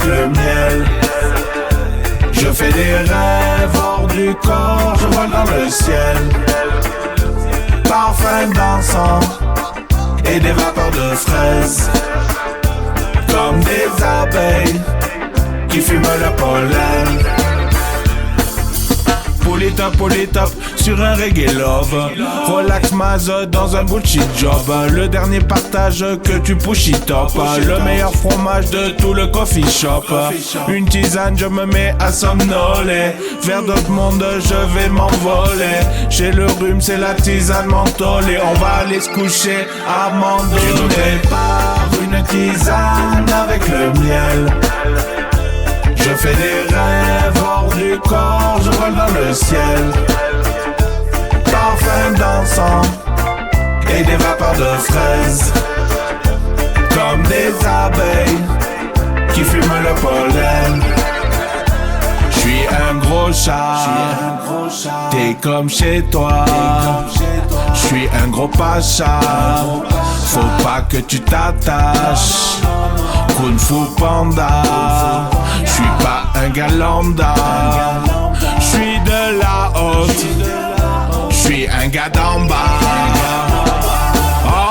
le miel. Je fais des rêves hors du corps, je vole dans le ciel. Parfum d'encens et des vapeurs de fraises, comme des abeilles qui fument le pollen. Pull it up, sur un reggae love. Relax Maz dans un bullshit job. Le dernier partage que tu push it up. Le meilleur fromage de tout le coffee shop. Une tisane, je me mets à somnoler. Vers d'autres mondes, je vais m'envoler. J'ai le rhume, c'est la tisane mentholée. On va aller se coucher à m'endormir. Tu me prépares une tisane avec le miel. Je fais des rêves hors du corps, je vole dans le ciel. Parfum d'encens et des vapeurs de fraises, comme des abeilles qui fument le pollen. J'suis un gros chat, t'es comme chez toi. J'suis un gros pacha, faut pas que tu t'attaches. Kung Fu Panda, j'suis pas un gars lambda. J'suis de la haute, j'suis un gars d'en bas.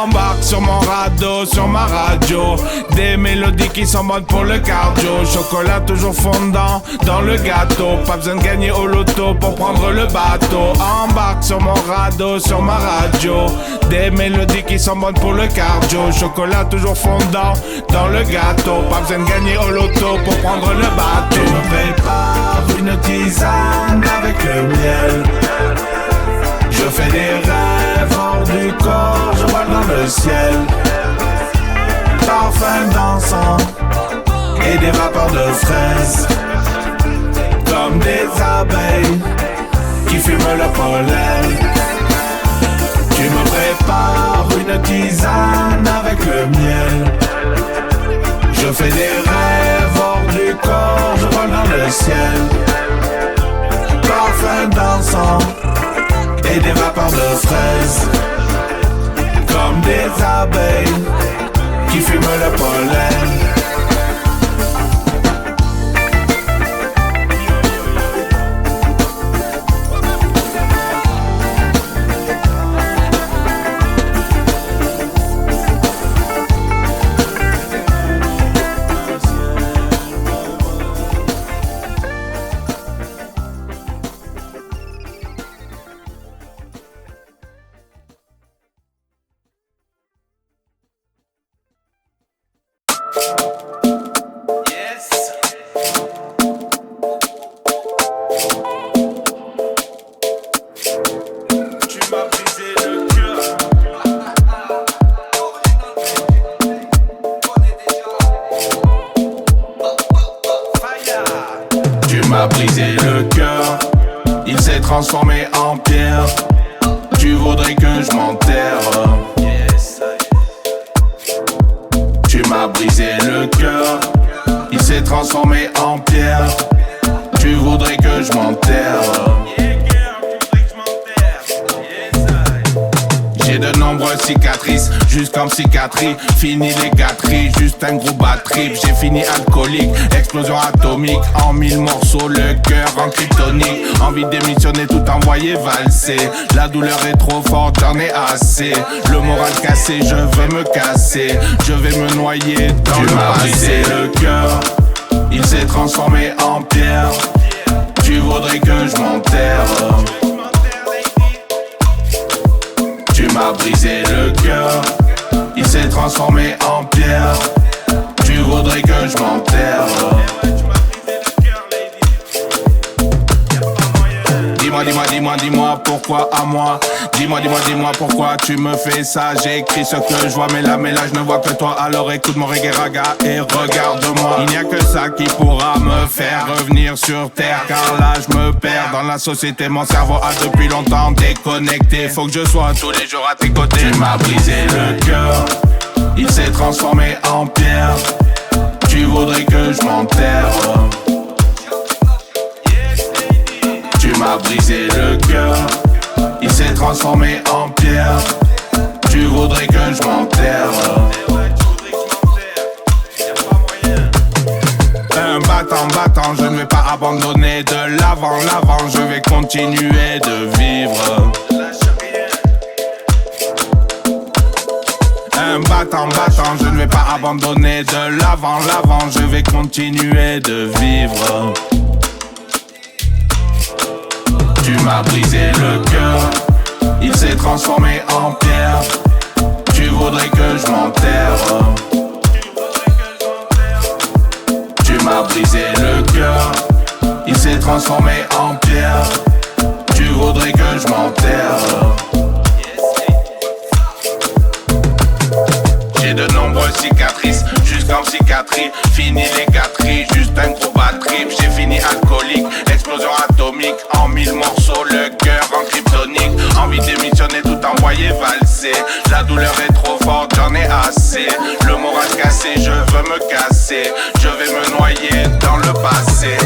Embarque sur mon radeau, sur ma radio. Des mélodies qui sont bonnes pour le cardio. Chocolat toujours fondant dans le gâteau. Pas besoin de gagner au loto pour prendre le bateau. Embarque sur mon radeau, sur ma radio. Des mélodies qui sont bonnes pour le cardio. Chocolat toujours fondant dans le gâteau. Pas besoin de gagner au loto pour prendre le bateau. Tu me prépares une tisane avec le miel. Je fais des rêves hors du corps, je vole dans le ciel. Parfum d'encens et des vapeurs de fraises, comme des abeilles qui fument le pollen. Tu me prépares une tisane avec le miel. Je fais des rêves hors du corps, je vole dans le ciel. Parfum d'encens et des vapeurs de fraises, comme des abeilles qui fument le pollen. Transformé en pierre, tu voudrais que je m'enterre. Tu m'as brisé le cœur, il s'est transformé en pierre. Tu voudrais que je m'enterre. J'ai de nombreuses cicatrices, juste comme psychiatrie. Fini les gâteries, juste un gros bad trip. J'ai fini alcoolique, explosion atomique. En 1000 morceaux, le cœur en kryptonique. Envie de démissionner, tout envoyer valser. La douleur est trop forte, j'en ai assez. Le moral cassé, je veux me casser. Je vais me noyer dans le passé. Tu m'as brisé le cœur, il s'est transformé en pierre. Tu voudrais que je m'enterre. Tu m'as brisé le cœur, il s'est transformé en pierre. Tu voudrais que je m'enterre. Dis-moi pourquoi à moi. Dis-moi pourquoi tu me fais ça. J'écris ce que je vois, mais là je ne vois que toi. Alors écoute mon reggae raga et regarde-moi. Il n'y a que ça qui pourra me faire revenir sur terre, car là je me perds dans la société. Mon cerveau a depuis longtemps déconnecté. Faut que je sois tous les jours à tes côtés. Tu m'as brisé le cœur, il s'est transformé en pierre. Tu voudrais que je m'enterre. Tu m'as brisé le cœur, il s'est transformé en pierre. Tu voudrais que je m'enterre. battant, je ne vais pas abandonner. De l'avant, je vais continuer de vivre. Un battant, je ne vais pas abandonner. De l'avant, je vais continuer de vivre. Tu m'as brisé le cœur, il s'est transformé en pierre. Tu voudrais que je m'enterre. Tu m'as brisé le cœur, il s'est transformé en pierre. Tu voudrais que je m'enterre. J'ai de nombreuses cicatrices, jusqu'en psychiatrie. Fini les gâteries, juste un gros bad trip. J'ai fini alcoolique, explosion atomique. En 1000 morceaux, le cœur en kryptonique. Envie d'émissionner, tout envoyer valser. La douleur est trop forte, j'en ai assez. Le moral cassé, je veux me casser. Je vais me noyer dans le passé.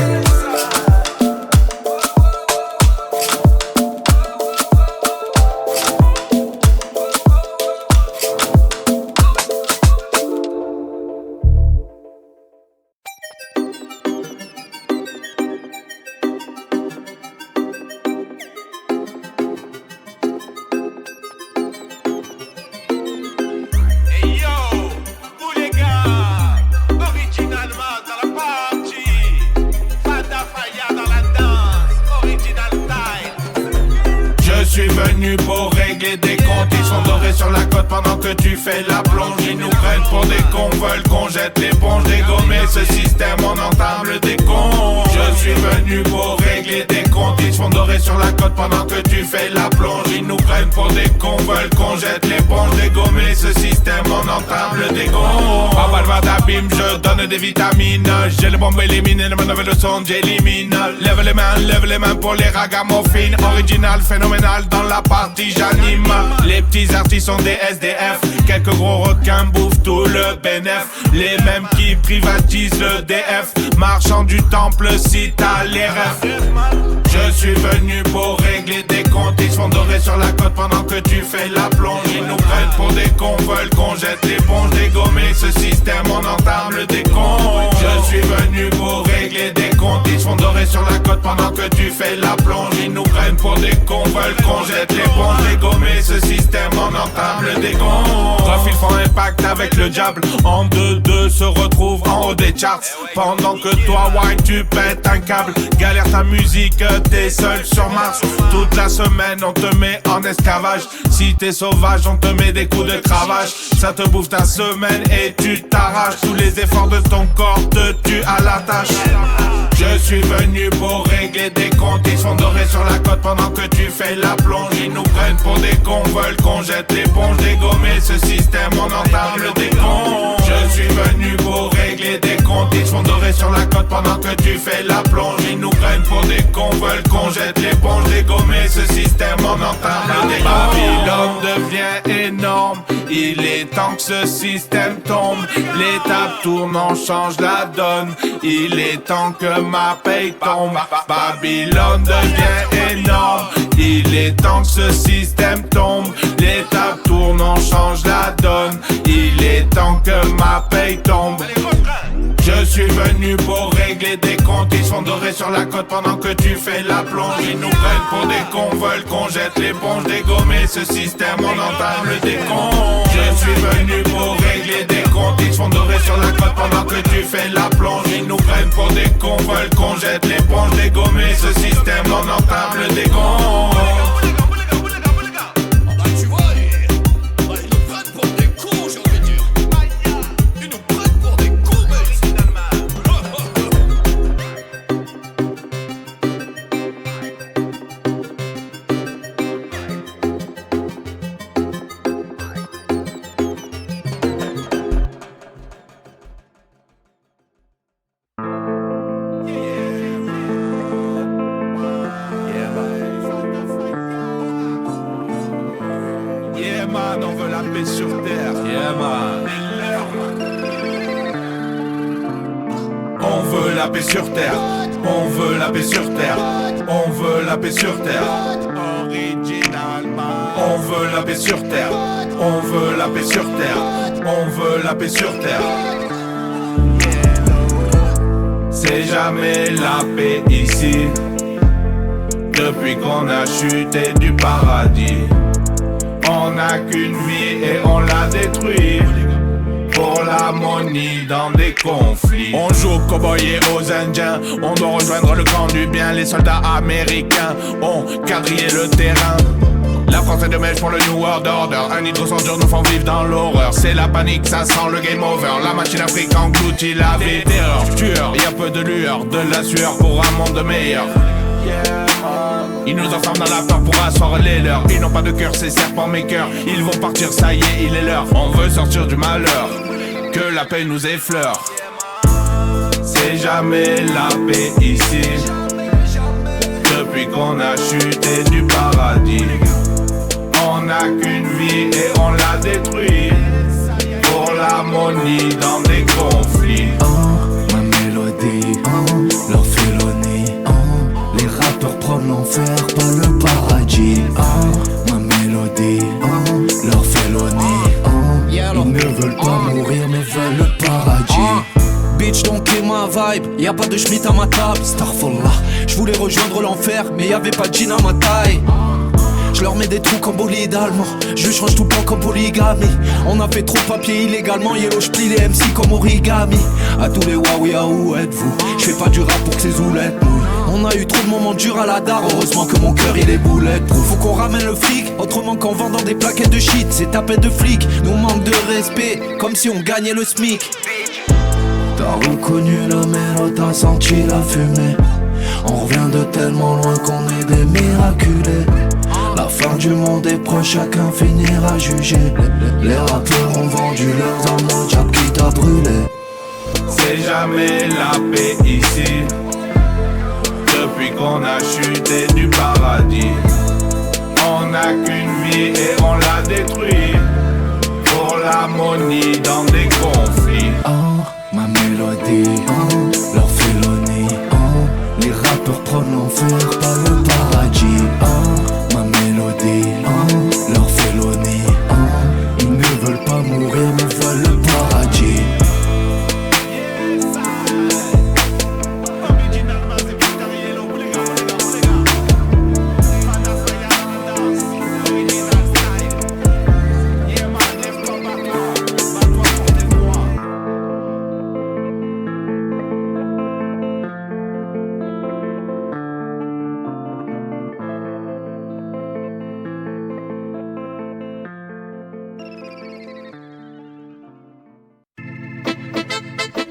Pour régler des comptes, ils sont dorés sur la côte pendant que tu fais la plonge. Ils nous prennent pour des cons, veulent qu'on jette l'éponge. Dégommer ce système, on entame le décompte. Je suis venu pour régler des comptes, ils sont dorés sur la côte pendant que tu fais la plonge. Ils nous prennent pour des cons, veulent qu'on jette l'éponge. Dégommer ce système, on entame le décompte. Babalva d'abîme, je donne des vitamines. J'ai le bombe éliminé, le manœuvre le son, j'élimine. Lève les mains pour les ragamuffins. Original, phénoménal dans la partie j'anime. Les petits artistes sont des SDF. Quelques gros requins bouffent tout le bénéf. Les mêmes qui privatisent le DF. Marchand du temple si t'as les rêves. Je suis venu pour régler des comptes. Ils se font dorer sur la côte pendant que tu fais la plonge. Ils nous prennent pour des cons, veulent qu'on jette l'éponge. Dégommer ce système, on entame le décompte. Je suis venu pour régler des comptes. Ils se font dorer sur la côte pendant que tu fais la plonge. Ils nous prennent pour des cons, veulent qu'on jette l'éponge. Dégommer ce système, on entame le décompte. Profil font impact avec le diable. En 2-2 se retrouve en haut des charts. Pendant que toi, ouais, tu pètes un câble. Galère ta musique, t'es seul sur Mars. Toute la semaine, on te met en esclavage. Si t'es sauvage, on te met des coups de cravache. Ça te bouffe ta semaine et tu t'arraches. Tous les efforts de ton corps te tuent à la tâche. Je suis venu pour régler des comptes. Ils sont dorés sur la côte pendant que tu fais la plonge. Ils nous prennent pour des cons, veulent qu'on jette l'éponge. Dégommer ce système, on entame le décompte. Je suis venu pour régler des comptes. Ils sont dorés sur la côte pendant que tu fais la plonge. Ils nous prennent pour des cons, veulent qu'on jette l'éponge. Dégommer ce système, on entame le décompte. Babylone devient énorme. Il est temps que ce système tombe. L'étape tourne, on change la donne. Il est temps que ma paye tombe. Babylone devient énorme. Il est temps que ce système tombe. L'étape tourne, on change la donne. Il est temps que ma paye tombe. Je suis venu pour régler des comptes. Ils sont dorés sur la côte pendant que tu fais la plonge. Ils nous prennent pour des cons, veulent qu'on jette l'éponge. Dégommer ce système, on entame le décompte. Je suis venu pour régler des comptes. Ils sont dorés sur la côte pendant que tu fais la plonge. Ils nous prennent pour des cons, veulent qu'on jette l'éponge. Dégommer ce système, on entame le décompte. On veut la paix sur terre. Yeah man. On veut la paix sur terre. On veut la paix sur terre. On veut la paix sur terre. Originalement. On veut la paix sur terre. On veut la paix sur terre. On veut la paix sur terre. C'est jamais la paix ici. Depuis qu'on a chuté du paradis, on n'a qu'une vie et on l'a détruit. Pour l'harmonie dans des conflits. On joue aux cow-boys et aux indiens. On doit rejoindre le camp du bien. Les soldats américains ont quadrillé le terrain. La France est de mèche pour le New World Order. Un hydro sans jour nous font vivre dans l'horreur. C'est la panique, ça sent le game over. La machine Afrique engloutit la vie. Terreur, tueur, y'a peu de lueur. De la sueur pour un monde meilleur. Ils nous enferment dans la peur pour asseoir les leurs. Ils n'ont pas de cœur, ces serpents mes cœurs. Ils vont partir, ça y est, il est l'heure. On veut sortir du malheur, que la paix nous effleure. C'est jamais la paix ici. Depuis qu'on a chuté du paradis, on n'a qu'une vie et on l'a détruit. Pour l'harmonie dans des conflits. Ma mélodie, leur félonie. Les rappeurs prennent l'enfer, pas le paradis. Ma mélodie, leur félonie. Ils ne veulent pas mourir mais veulent le paradis. Bitch, donc est ma vibe, y'a pas de schmitt à ma table. Starfallah, j'voulais rejoindre l'enfer, mais y'avait pas de jean à ma taille. Je leur mets des trous comme bolide allemand. Je change tout plan comme polygamie. On a fait trop de papier illégalement. Yellow, j'plie les MC comme origami. À tous les waouh, où êtes-vous? J'fais pas du rap pour que ces zoulettes mouillent. On a eu trop de moments durs à la dalle. Heureusement que mon cœur il est boulette. Faut qu'on ramène le fric, autrement qu'en vendant des plaquettes de shit. Ces tapettes de flics nous manquent de respect, comme si on gagnait le SMIC. T'as reconnu le mélo, t'as senti la fumée. On revient de tellement loin qu'on est des miraculés. La fin du monde est proche, chacun finira jugé. Les rappeurs ont vendu leurs âmes au diable qui t'a brûlé. C'est jamais la paix ici. Depuis qu'on a chuté du paradis, on n'a qu'une vie et on l'a détruit. Pour l'harmonie dans des conflits. Ma mélodie, leur félonie. Les rappeurs prennent l'enfer, pas le paradis. Ma mélodie, leur félonie. Ils ne veulent pas mourir mais veulent le paradis.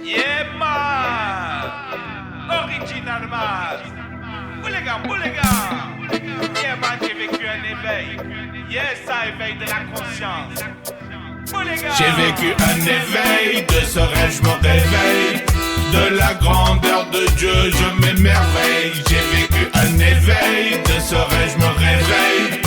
Yeah man, original man, Boulega. Yeah man, j'ai vécu un éveil. Yes, ça éveille de la conscience. J'ai vécu un éveil, de ce rêve je me réveille. De la grandeur de Dieu je m'émerveille. J'ai vécu un éveil, de ce rêve je me réveille.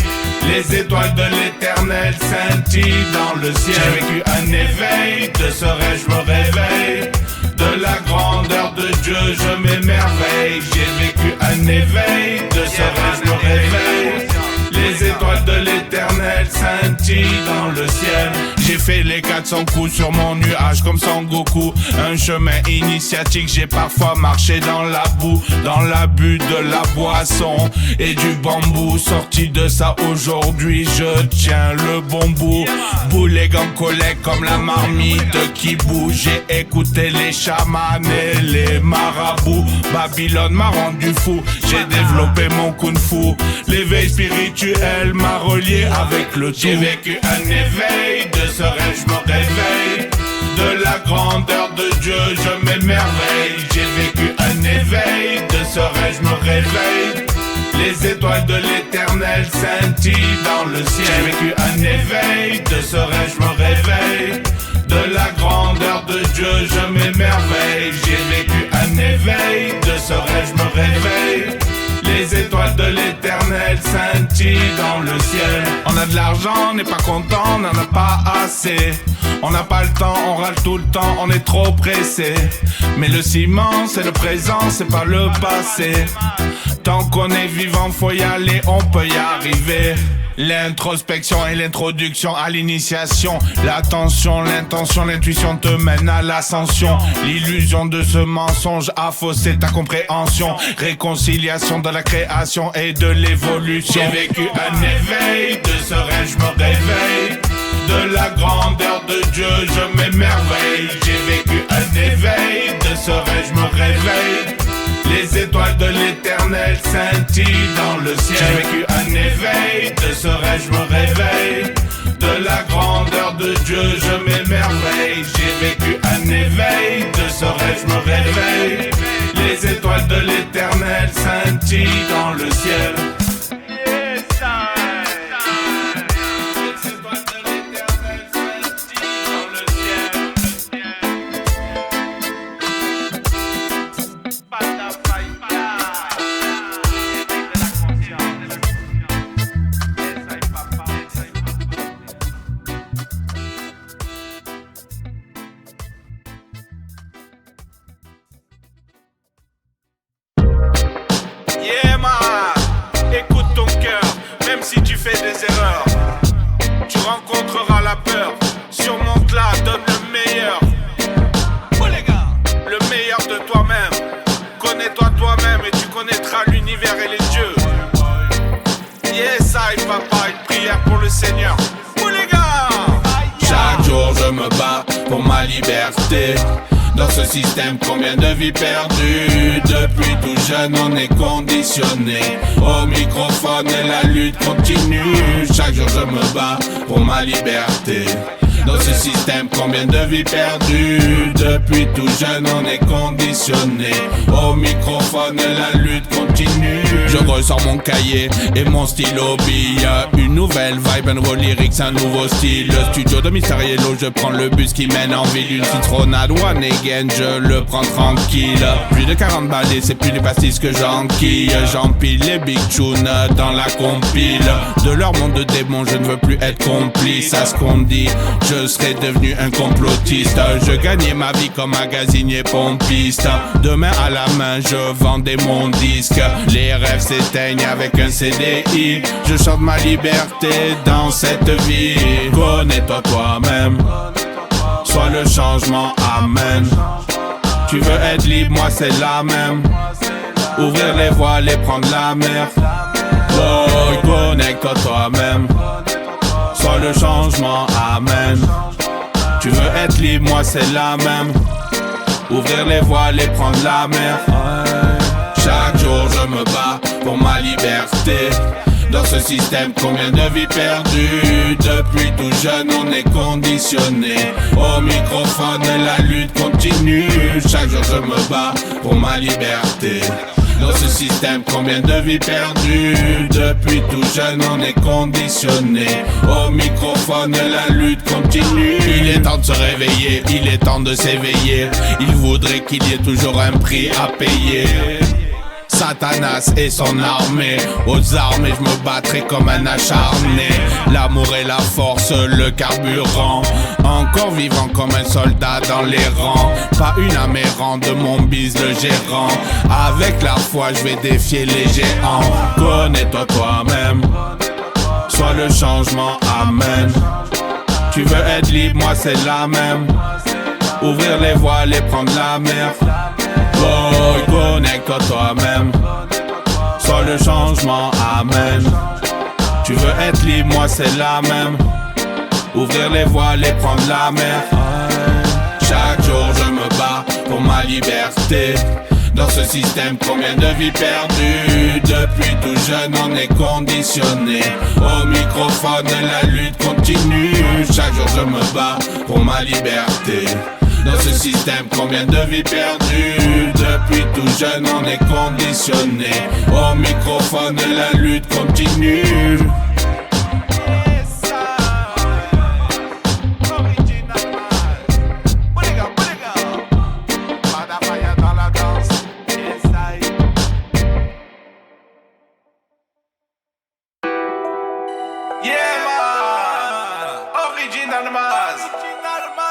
Les étoiles de l'éternel scintillent dans le ciel. J'ai vécu un éveil, de ce rêve je me réveille. De la grandeur de Dieu je m'émerveille. J'ai vécu un éveil, de ce rêve je me réveille. Les étoiles de l'éternel scintillent dans le ciel. J'ai fait les 400 coups sur mon nuage comme Sangoku. Un chemin initiatique, j'ai parfois marché dans la boue. Dans l'abus de la boisson et du bambou. Sorti de ça aujourd'hui, je tiens le bon bout. Bouleg en collègue comme la marmite qui bouge. J'ai écouté les chamans et les marabouts. Babylone m'a rendu fou, j'ai développé mon kung-fu. L'éveil spirituel m'a relié avec le tout. J'ai vécu un éveil, de ce rêve je me réveille. De la grandeur de Dieu je m'émerveille. J'ai vécu un éveil, de ce rêve je me réveille. Les étoiles de l'éternel scintillent dans le ciel. J'ai vécu un éveil, de ce rêve je me réveille. De la grandeur de Dieu je m'émerveille. J'ai vécu un éveil, de ce rêve je me réveille. Les étoiles de l'éternel scintillent dans le ciel. On a de l'argent, on n'est pas content, on n'en a pas assez. On n'a pas le temps, on râle tout le temps, on est trop pressé. Mais le ciment, c'est le présent, c'est pas le passé. Tant qu'on est vivant, faut y aller, on peut y arriver. L'introspection et l'introduction à l'initiation. L'attention, l'intention, l'intuition te mène à l'ascension. L'illusion de ce mensonge a faussé ta compréhension. Réconciliation de la création et de l'évolution. J'ai vécu un éveil, de ce rêve je me réveille. De la grandeur de Dieu je m'émerveille. J'ai vécu un éveil, de ce rêve je me réveille. Les étoiles de l'éternel scintillent dans le ciel. J'ai vécu un éveil, de ce rêve je me réveille. De la grandeur de Dieu je m'émerveille. J'ai vécu un éveil, de ce rêve je me réveille. Les étoiles de l'éternel scintillent dans le ciel. Si tu fais des erreurs, tu rencontreras la peur. Surmonte-la, donne le meilleur. Oh les gars, le meilleur de toi-même. Connais-toi toi-même et tu connaîtras l'univers et les dieux. Yes, I, papa, une prière pour le Seigneur. Oh les gars, chaque jour je me bats pour ma liberté. Dans ce système, combien de vies perdues. Depuis tout jeune, on est conditionné. Au microphone et la lutte continue. Chaque jour, je me bats pour ma liberté. Dans ce système, combien de vies perdues. Depuis tout jeune, on est conditionné. Au microphone et la lutte continue. Je ressors mon cahier et mon stylo bille. Une nouvelle vibe, un nouveau lyrics, un nouveau style. Le studio de Mister Yellow, je prends le bus qui mène en ville. Une citronnade one again, je le prends tranquille. Plus de 40 balles et c'est plus les pastilles que j'enquille. J'empile les big tunes dans la compile. De leur monde de démons, je ne veux plus être complice. À ce qu'on dit, je serais devenu un complotiste. Je gagnais ma vie comme magasinier pompiste. De main à la main, je vendais mon disque. Les rêves s'éteignent avec un CDI. Je chante ma liberté dans cette vie. Connais-toi toi-même. Sois le changement, amen. Tu veux être libre, moi c'est la même. Ouvrir les voiles et prendre la mer. Oh, connecte-toi toi-même. Sois le changement, amen. Tu veux être libre, moi c'est la même. Ouvrir les voiles et prendre la mer. Chaque jour je me bats pour ma liberté. Dans ce système, combien de vies perdues. Depuis tout jeune, on est conditionné. Au microphone, la lutte continue. Chaque jour, je me bats pour ma liberté. Dans ce système, combien de vies perdues. Depuis tout jeune, on est conditionné. Au microphone, la lutte continue. Il est temps de se réveiller, il est temps de s'éveiller. Il voudrait qu'il y ait toujours un prix à payer. Satanas et son armée. Aux armes et je me battrai comme un acharné. L'amour et la force, le carburant. Encore vivant comme un soldat dans les rangs. Pas une amérante de mon bise le gérant. Avec la foi je vais défier les géants. Connais-toi toi-même. Sois le changement, amen. Tu veux être libre, moi c'est la même. Ouvrir les voiles et prendre la mer. Oh, connecte-toi toi-même. Sois le changement, amen. Tu veux être libre, moi c'est la même. Ouvrir les voiles et prendre la mer. Chaque jour je me bats pour ma liberté. Dans ce système, combien de vies perdues. Depuis tout jeune, on est conditionné. Au microphone, la lutte continue. Chaque jour je me bats pour ma liberté. Dans ce système, combien de vies perdues. Depuis tout jeune, on est conditionné. Au microphone, la lutte continue.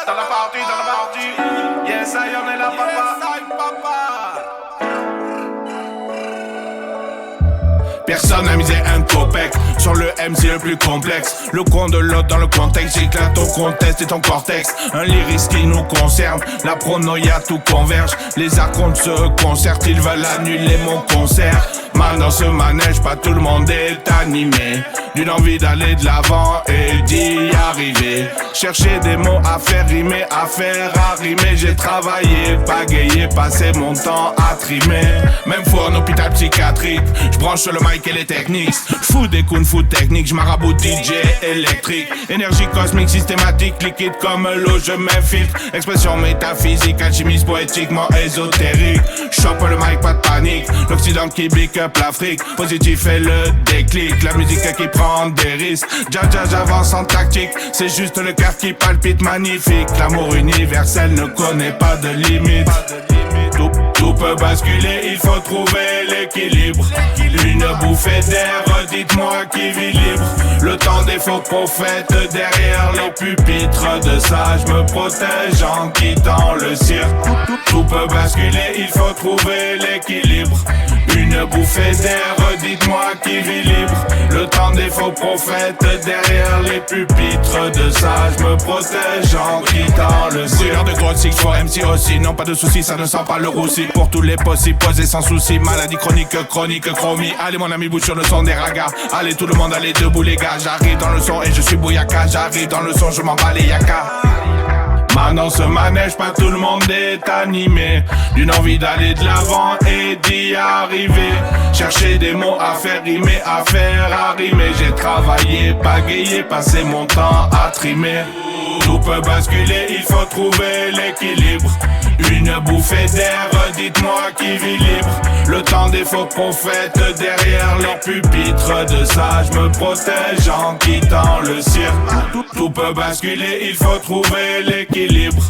Dans la partie, yes, I on est là, papa. Personne n'a misé un copec sur le MC le plus complexe. Le coin de l'autre dans le contexte, j'éclate ton contest et ton cortex. Un lyrisme qui nous concerne, la pronoïa tout converge. Les archontes se concertent, ils veulent annuler mon concert. Man, dans ce manège, pas tout le monde est animé d'une envie d'aller de l'avant et d'y arriver. Chercher des mots à faire rimer, à faire arrimer. J'ai travaillé, pagayé, passé mon temps à trimer. Même fou en hôpital psychiatrique, j'branche sur le mic et les techniques. J'fous des kung fu techniques, j'maraboute DJ électrique. Énergie cosmique, systématique, liquide comme l'eau, je m'infiltre. Expression métaphysique, alchimiste poétiquement ésotérique. Chope le mic, pas de panique. L'Occident qui big up l'Afrique. Positif et le déclic, la musique qui prend des risques. Jaja, j'avance en tactique, c'est juste le cœur qui palpite magnifique. L'amour universel ne connaît pas de limite. Tout peut basculer, il faut trouver l'équilibre. Une bouffée d'air, dites-moi qui vit libre. Le temps des faux prophètes derrière les pupitres. De ça je me protège en quittant le cirque. Tout peut basculer, il faut trouver l'équilibre. Une bouffée d'air, dites-moi qui vit libre. Le temps des faux prophètes derrière les pupitres. De ça je me protège en quittant le cirque. De gros six for MC aussi, non pas de soucis, ça ne sent pas le roussi. Pour tous les possibles, posés sans souci. Maladie chronique, chromie. Allez mon ami, bouge sur le son des ragas. Allez tout le monde, allez debout les gars. J'arrive dans le son et je suis bouillaka. J'arrive dans le son, je m'en bats les yaka. Maintenant ce manège, pas tout le monde est animé d'une envie d'aller de l'avant et d'y arriver. Chercher des mots à faire rimer, à faire arrimer. J'ai travaillé, pagayé, passé mon temps à trimer. Tout peut basculer, il faut trouver l'équilibre. Une bouffée d'air, dites-moi qui vit libre. Le temps des faux prophètes derrière leurs pupitres. De ça je me protège en quittant le cirque. Tout peut basculer, il faut trouver l'équilibre.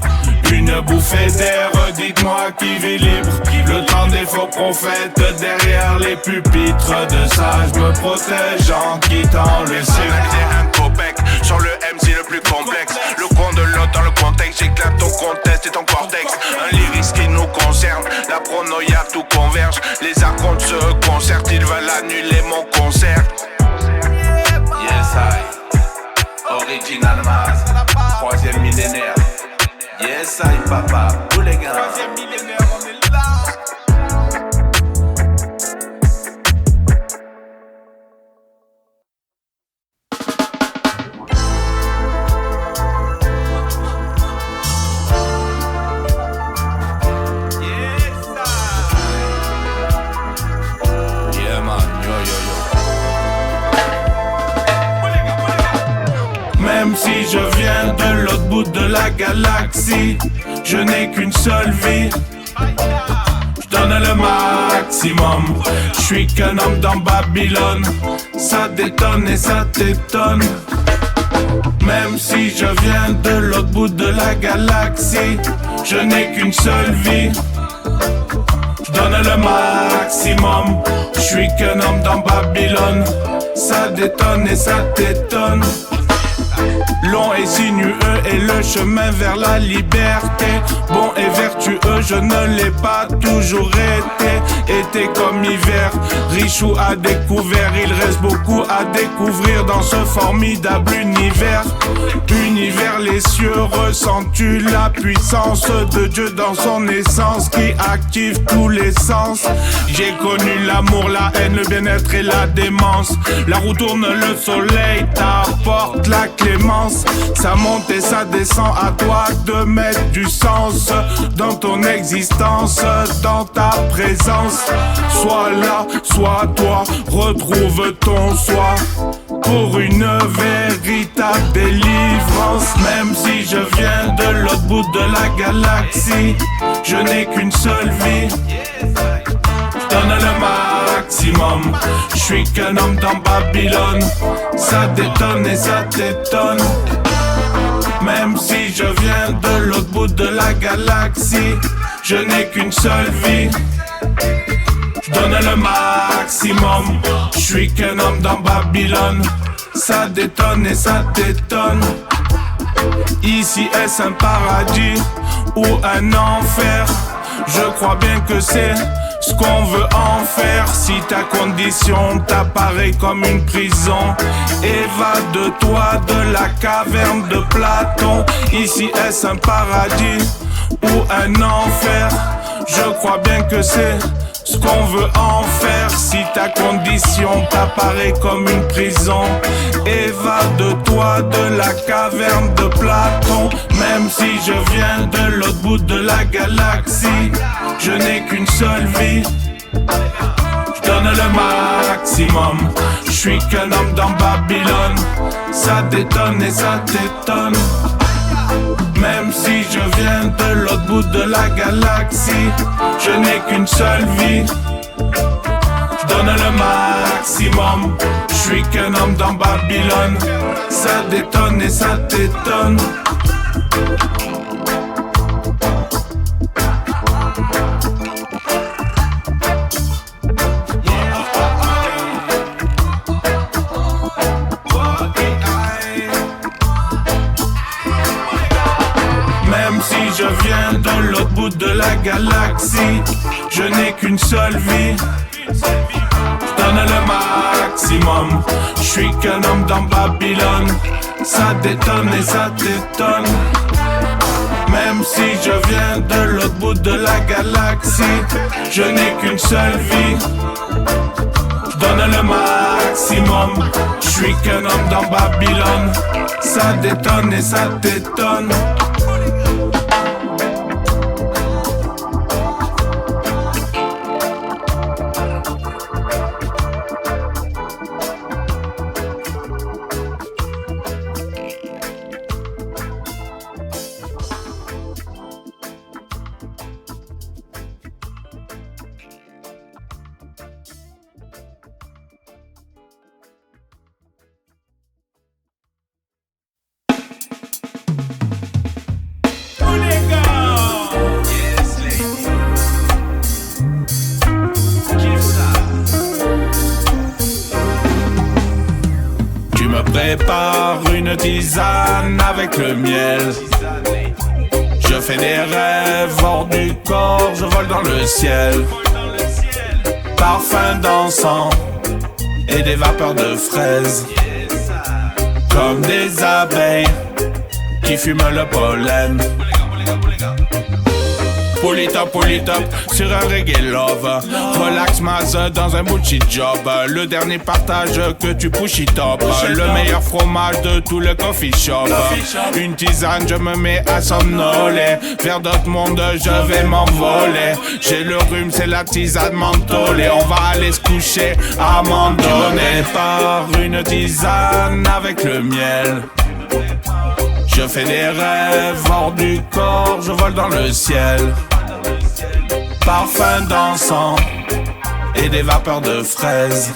Une bouffée d'air, dites-moi qui vit libre. Le temps des faux prophètes derrière les pupitres. De ça je me protège en quittant le cirque. Un copec sur le MC le plus complexe. Le coin de l'autre dans le contexte, j'éclate ton contest et ton cortex. Un lyrisme qui nous concerne, la pronoïa tout converge. Les archontes se concertent, ils veulent annuler mon concert. Yes I, original Maz, 3e millénaire. Yes I papa, tous les gars. 3e millénaire, on est là. Même si je viens de l'autre bout de la galaxie, je n'ai qu'une seule vie. Je donne le maximum. Je suis qu'un homme dans Babylone. Ça détonne et ça t'étonne. Même si je viens de l'autre bout de la galaxie, je n'ai qu'une seule vie. Je donne le maximum. Je suis qu'un homme dans Babylone. Ça détonne et ça t'étonne. Long et sinueux est le chemin vers la liberté. Bon et vertueux, je ne l'ai pas toujours été. Été comme hiver, riche ou à découvert. Il reste beaucoup à découvrir dans ce formidable univers. Univers, les cieux, ressens-tu la puissance de Dieu dans son essence qui active tous les sens? J'ai connu l'amour, la haine, le bien-être et la démence. La roue tourne, le soleil t'apporte la clémence. Ça monte et ça descend, à toi de mettre du sens dans ton existence, dans ta présence. Sois là, sois toi, retrouve ton soi pour une véritable délivrance. Même si je viens de l'autre bout de la galaxie, je n'ai qu'une seule vie. Je donne le maximum. Je suis qu'un homme dans Babylone. Ça détonne et ça t'étonne. Même si je viens de l'autre bout de la galaxie, je n'ai qu'une seule vie. Je donne le maximum. Je suis qu'un homme dans Babylone. Ça détonne et ça t'étonne. Ici est-ce un paradis ou un enfer? Je crois bien que c'est ce qu'on veut en faire. Si ta condition t'apparaît comme une prison, évade-toi de la caverne de Platon. Ici est-ce un paradis ou un enfer? Je crois bien que c'est ce qu'on veut en faire. Si ta condition t'apparaît comme une prison, évade-toi de la caverne de Platon. Même si je viens de l'autre bout de la galaxie, je n'ai qu'une seule vie, je donne le maximum. Je suis qu'un homme dans Babylone, ça détonne et ça t'étonne. Même si je viens de l'autre bout de la galaxie, je n'ai qu'une seule vie, je donne le maximum. Je suis qu'un homme dans Babylone, ça détonne et ça t'étonne. Je viens de l'autre bout de la galaxie, je n'ai qu'une seule vie, je donne le maximum. Je suis qu'un homme dans Babylone, ça détonne et ça t'étonne. Même si je viens de l'autre bout de la galaxie, je n'ai qu'une seule vie, je donne le maximum. Je suis qu'un homme dans Babylone, ça détonne et ça t'étonne. Prépare une tisane avec le miel. Je fais des rêves hors du corps, je vole dans le ciel. Parfum d'encens et des vapeurs de fraises, comme des abeilles qui fument le pollen. Polytop, sur un reggae love. Relax Maz dans un bullshit job. Le dernier partage que tu push it up. Le meilleur fromage de tout le coffee shop. Une tisane, je me mets à somnoler. Vers d'autres mondes, je vais m'envoler. J'ai le rhume, c'est la tisane mentholée. On va aller se coucher à m'en donner. Par une tisane avec le miel. Je fais des rêves hors du corps, je vole dans le ciel. Parfum d'encens et des vapeurs de fraises,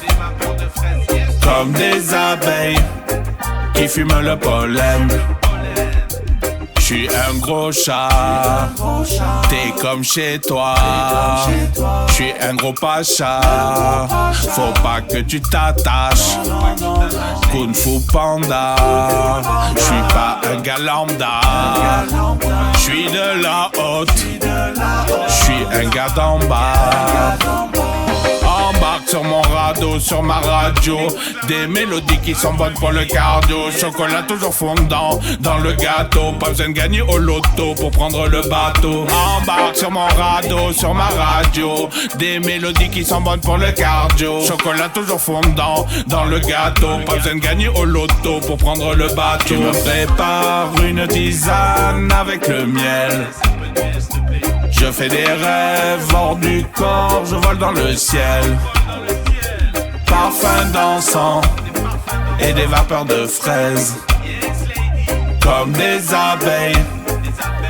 comme des abeilles qui fument le pollen. J'suis un gros chat, t'es comme chez toi. J'suis un gros pacha, faut pas que tu t'attaches. Kung Fu Panda, j'suis pas un gars lambda. J'suis de la haute, j'suis un gars d'en bas. Embarque sur mon radeau, sur ma radio, des mélodies qui sont bonnes pour le cardio. Chocolat toujours fondant dans le gâteau, pas besoin de gagner au loto pour prendre le bateau. Embarque sur mon radeau, sur ma radio, des mélodies qui sont bonnes pour le cardio. Chocolat toujours fondant dans le gâteau, pas besoin de gagner au loto pour prendre le bateau. Tu me prépares une tisane avec le miel. Je fais des rêves hors du corps, je vole dans le ciel. Parfum d'encens et des vapeurs de fraises, comme des abeilles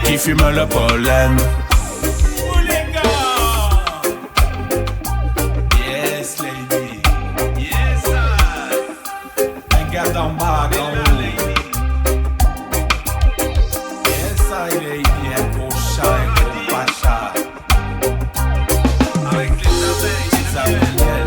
qui fument le pollen. Yes lady, yes I. Un gars d'en bas, yes I lady, un gros chat, un gros pacha. Avec les abeilles,